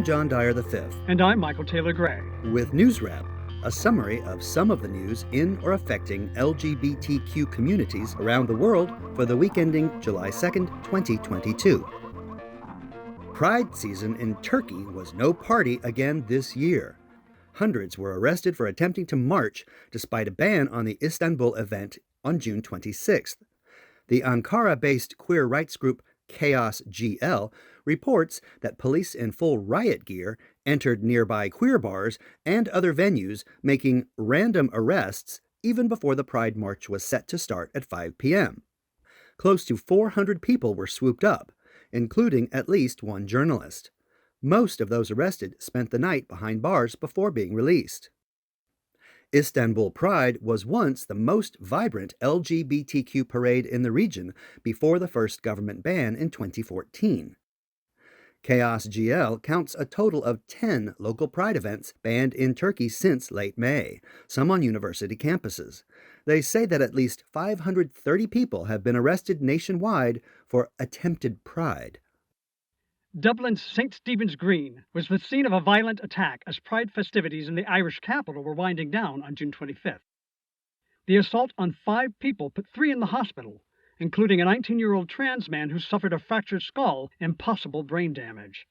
I'm John Dyer V. And I'm Michael Taylor Gray. With NewsWrap, a summary of some of the news in or affecting LGBTQ communities around the world for the week ending July 2nd, 2022. Pride season in Turkey was no party again this year. Hundreds were arrested for attempting to march despite a ban on the Istanbul event on June 26th. The Ankara-based queer rights group Chaos GL reports that police in full riot gear entered nearby queer bars and other venues, making random arrests even before the Pride March was set to start at 5 p.m. Close to 400 people were swooped up, including at least one journalist. Most of those arrested spent the night behind bars before being released. Istanbul Pride was once the most vibrant LGBTQ parade in the region before the first government ban in 2014. Chaos GL counts a total of 10 local Pride events banned in Turkey since late May, some on university campuses. They say that at least 530 people have been arrested nationwide for attempted pride. Dublin's St. Stephen's Green was the scene of a violent attack as Pride festivities in the Irish capital were winding down on June 25th. The assault on 5 people put 3 in the hospital, including a 19-year-old trans man who suffered a fractured skull and possible brain damage.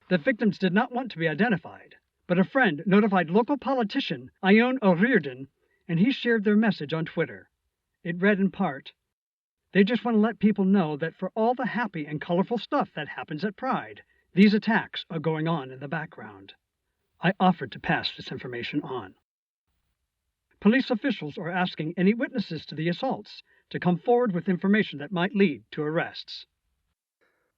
The victims did not want to be identified, but a friend notified local politician Ione O'Riordan, and he shared their message on Twitter. It read in part, "They just want to let people know that for all the happy and colorful stuff that happens at Pride, these attacks are going on in the background. I offered to pass this information on." Police officials are asking any witnesses to the assaults to come forward with information that might lead to arrests.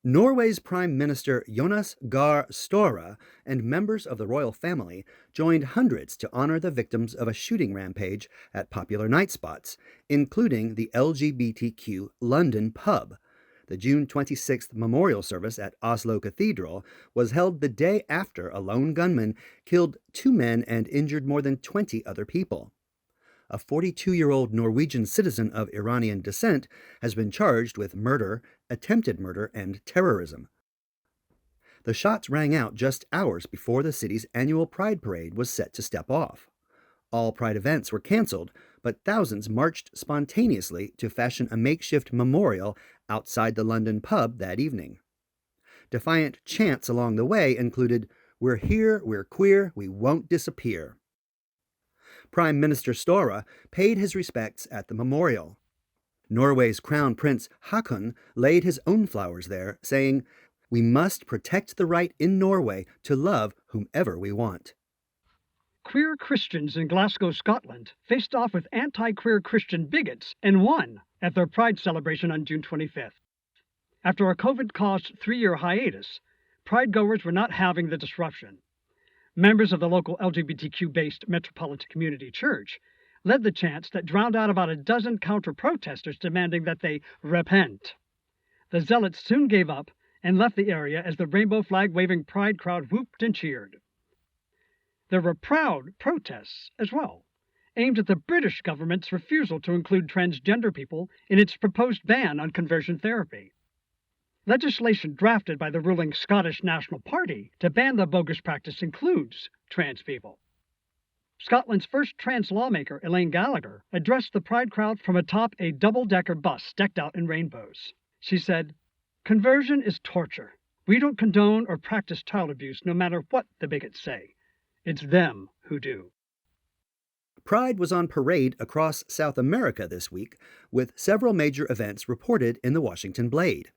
Norway's Prime Minister Jonas Gahr Støre and members of the royal family joined hundreds to honor the victims of a shooting rampage at popular night spots, including the LGBTQ London pub. The June 26th memorial service at Oslo Cathedral was held the day after a lone gunman killed 2 men and injured more than 20 other people. A 42-year-old Norwegian citizen of Iranian descent has been charged with murder, attempted murder, and terrorism. The shots rang out just hours before the city's annual Pride Parade was set to step off. All Pride events were canceled, but thousands marched spontaneously to fashion a makeshift memorial outside the London pub that evening. Defiant chants along the way included, "We're here, we're queer, we won't disappear." Prime Minister Støre paid his respects at the memorial. Norway's Crown Prince Haakon laid his own flowers there, saying, "We must protect the right in Norway to love whomever we want." Queer Christians in Glasgow, Scotland, faced off with anti-queer Christian bigots and won at their Pride celebration on June 25th. After a COVID-caused 3-year hiatus, Pride goers were not having the disruption. Members of the local LGBTQ-based Metropolitan Community Church led the chants that drowned out about a dozen counter-protesters demanding that they repent. The zealots soon gave up and left the area as the rainbow flag-waving Pride crowd whooped and cheered. There were proud protests as well, aimed at the British government's refusal to include transgender people in its proposed ban on conversion therapy. Legislation drafted by the ruling Scottish National Party to ban the bogus practice includes trans people. Scotland's first trans lawmaker, Elaine Gallagher, addressed the Pride crowd from atop a double-decker bus decked out in rainbows. She said, "Conversion is torture. We don't condone or practice child abuse no matter what the bigots say. It's them who do." Pride was on parade across South America this week, with several major events reported in the Washington Blade.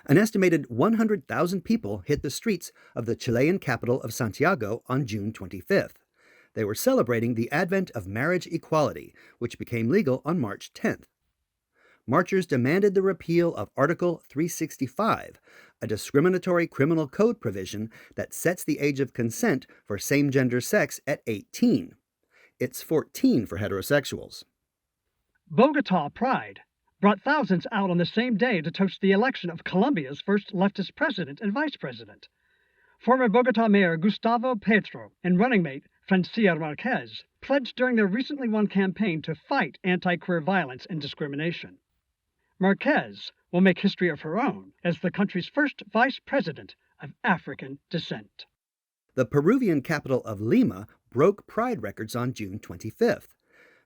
An estimated 100,000 people hit the streets of the Chilean capital of Santiago on June 25th. They were celebrating the advent of marriage equality, which became legal on March 10th. Marchers demanded the repeal of Article 365, a discriminatory criminal code provision that sets the age of consent for same-gender sex at 18. It's 14 for heterosexuals. Bogota Pride brought thousands out on the same day to toast the election of Colombia's first leftist president and vice president. Former Bogota Mayor Gustavo Petro and running mate Francia Marquez pledged during their recently won campaign to fight anti-queer violence and discrimination. Marquez will make history of her own as the country's first vice president of African descent. The Peruvian capital of Lima broke Pride records on June 25th.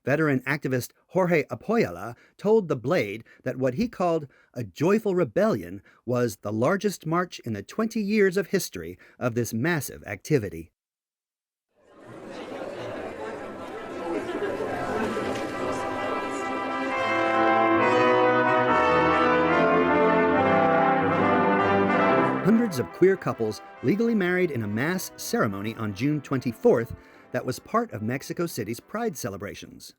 Veteran activist Jorge Apoyala told The Blade that what he called a joyful rebellion was the largest march in the 20 years of history of this massive activity. Hundreds of queer couples legally married in a mass ceremony on June 24th that was part of Mexico City's Pride celebrations.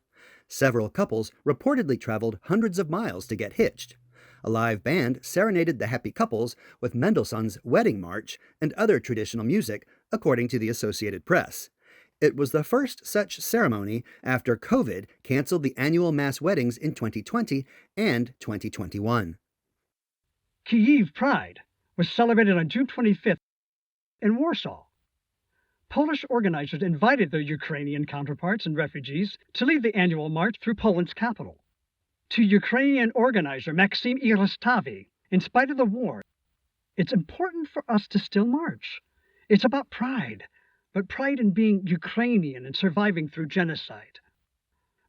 Several couples reportedly traveled hundreds of miles to get hitched. A live band serenaded the happy couples with Mendelssohn's Wedding March and other traditional music, according to the Associated Press. It was the first such ceremony after COVID canceled the annual mass weddings in 2020 and 2021. Kyiv Pride was celebrated on June 25th in Warsaw. Polish organizers invited their Ukrainian counterparts and refugees to lead the annual march through Poland's capital. To Ukrainian organizer Maxim Irastavi, in spite of the war, it's important for us to still march. It's about pride, but pride in being Ukrainian and surviving through genocide.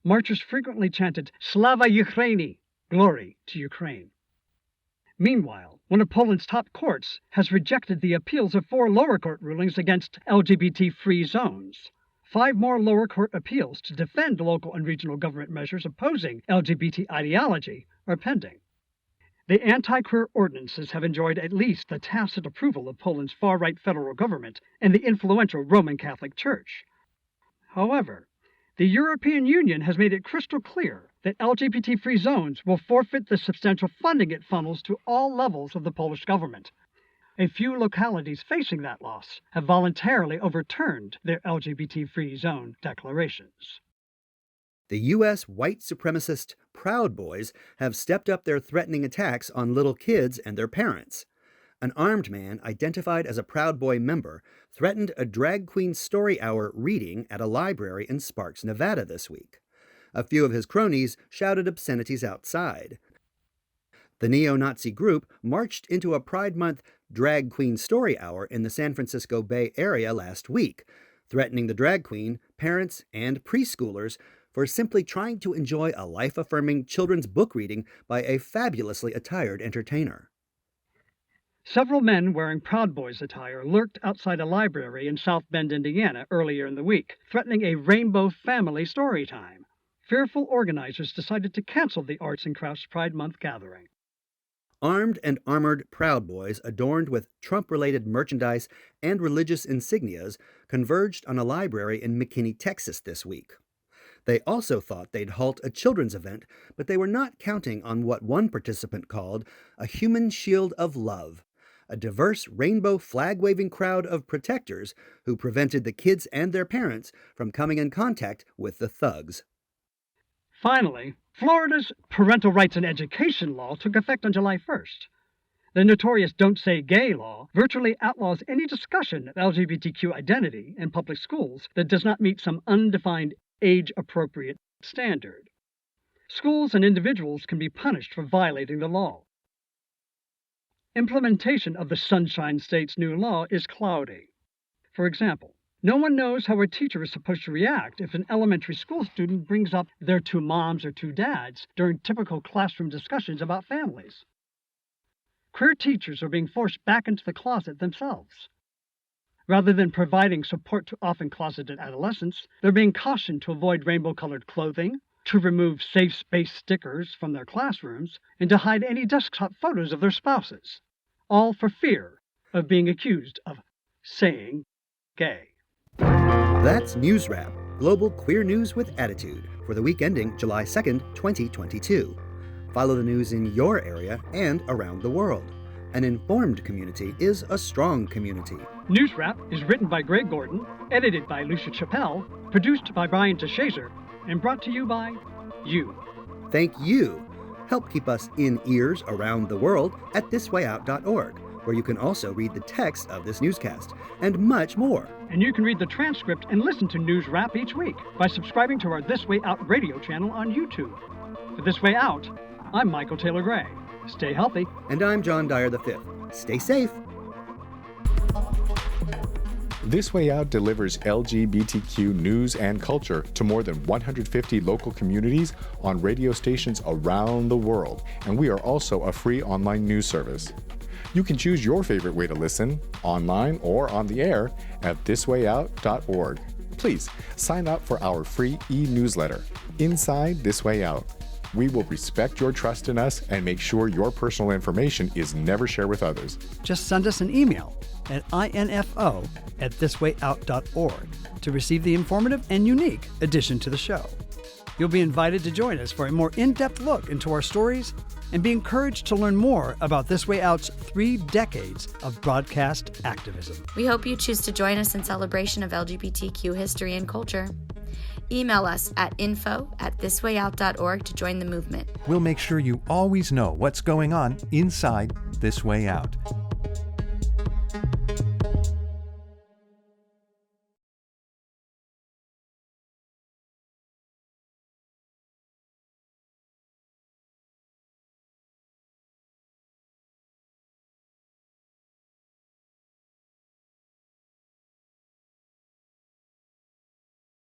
Marchers frequently chanted, Slava Ukraini, glory to Ukraine. Meanwhile, one of Poland's top courts has rejected the appeals of 4 lower court rulings against LGBT-free zones. 5 more lower court appeals to defend local and regional government measures opposing LGBT ideology are pending. The anti-queer ordinances have enjoyed at least the tacit approval of Poland's far-right federal government and the influential Roman Catholic Church. However, the European Union has made it crystal clear that LGBT-free zones will forfeit the substantial funding it funnels to all levels of the Polish government. A few localities facing that loss have voluntarily overturned their LGBT-free zone declarations. The U.S. white supremacist Proud Boys have stepped up their threatening attacks on little kids and their parents. An armed man identified as a Proud Boy member threatened a drag queen story hour reading at a library in Sparks, Nevada this week. A few of his cronies shouted obscenities outside. The neo-Nazi group marched into a Pride Month drag queen story hour in the San Francisco Bay Area last week, threatening the drag queen, parents, and preschoolers for simply trying to enjoy a life-affirming children's book reading by a fabulously attired entertainer. Several men wearing Proud Boys attire lurked outside a library in South Bend, Indiana, earlier in the week, threatening a rainbow family story time. Fearful organizers decided to cancel the Arts and Crafts Pride Month gathering. Armed and armored Proud Boys adorned with Trump-related merchandise and religious insignias converged on a library in McKinney, Texas this week. They also thought they'd halt a children's event, but they were not counting on what one participant called a human shield of love, a diverse rainbow flag-waving crowd of protectors who prevented the kids and their parents from coming in contact with the thugs. Finally, Florida's parental rights and education law took effect on July 1st. The notorious Don't Say Gay law virtually outlaws any discussion of LGBTQ identity in public schools that does not meet some undefined age-appropriate standard. Schools and individuals can be punished for violating the law. Implementation of the Sunshine State's new law is cloudy. For example, no one knows how a teacher is supposed to react if an elementary school student brings up their 2 moms or 2 dads during typical classroom discussions about families. Queer teachers are being forced back into the closet themselves. Rather than providing support to often closeted adolescents, they're being cautioned to avoid rainbow-colored clothing, to remove safe space stickers from their classrooms, and to hide any desktop photos of their spouses, all for fear of being accused of saying gay. That's NewsWrap, global queer news with attitude, for the week ending July 2nd, 2022. Follow the news in your area and around the world. An informed community is a strong community. NewsWrap is written by Greg Gordon, edited by Lucia Chappelle, produced by Brian DeShazer, and brought to you by you. Thank you. Help keep us in ears around the world at thiswayout.org, where you can also read the text of this newscast, and much more. And you can read the transcript and listen to NewsWrap each week by subscribing to our This Way Out radio channel on YouTube. For This Way Out, I'm Michael Taylor Gray. Stay healthy. And I'm John Dyer V. Stay safe. This Way Out delivers LGBTQ news and culture to more than 150 local communities on radio stations around the world, and we are also a free online news service. You can choose your favorite way to listen, online or on the air, at thiswayout.org. Please sign up for our free e-newsletter, Inside This Way Out. We will respect your trust in us and make sure your personal information is never shared with others. Just send us an email at info@thiswayout.org to receive the informative and unique addition to the show. You'll be invited to join us for a more in-depth look into our stories and be encouraged to learn more about This Way Out's 3 decades of broadcast activism. We hope you choose to join us in celebration of LGBTQ history and culture. Email us at info@thiswayout.org to join the movement. We'll make sure you always know what's going on inside This Way Out.